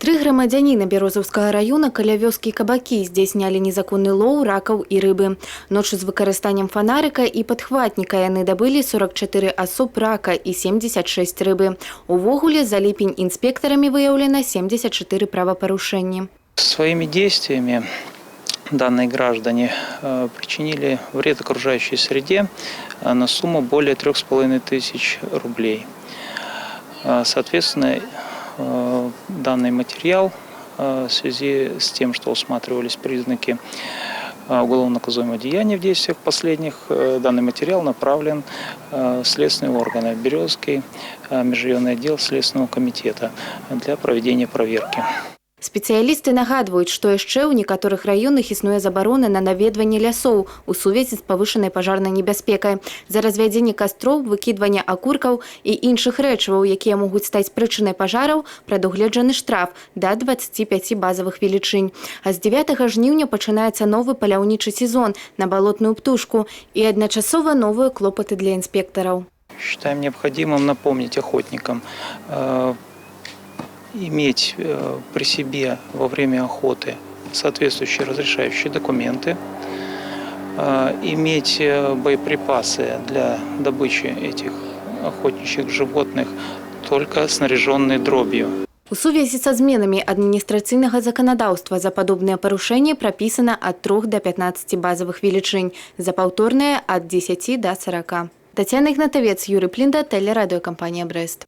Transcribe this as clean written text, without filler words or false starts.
Три громадянина Березовского района каля вёскі Кабакі здзяйснялі незаконны лоў ракаў і рыбы. Ночью з выкарыстаннем фонарика і падхватніка яны дабылі 44 асоб рака і 76 рыбы. Увогуле за ліпень инспекторами выявлено 74 правопорушения. Своими действиями данные граждане причинили вред окружающей среде на сумму более 3500 рублей. Соответственно, данный материал в связи с тем, что усматривались признаки уголовно-наказуемого деяния в действиях последних, данный материал направлен в следственные органы Березовский межрайонный отдел Следственного комитета для проведения проверки. Спецыялісты нагадваюць, што яшчэ ў некаторых раёнах існуе забарона на наведванне лясоў у сувязі з павышанай пажарнай небяспекай. За развядзенне кастроў, выкідванне акуркаў і іншых рэчываў, якія могуць стаць прычынай пажараў, прадугледжаны штраф да 25 базавых велічынь. А з 9 жніўня пачынаецца новы паляўнічы сезон на балотную птушку і адначасова новыя клопаты для інспектараў. Считаем необходимым напомнить охотникам иметь при себе во время охоты соответствующие разрешающие документы, иметь боеприпасы для добычи этих охотничьих животных, только снаряженные дробью. У сувязі са зменамі адміністрацыйнага заканадаўства за падобныя парушэнні прапісана ад 3 до 15 базавых велічынь, за паўторныя ад 10 до 40. Тацяна Ігнатавец, Юрый Плінда, тэлерадыёкампанія «Брэст».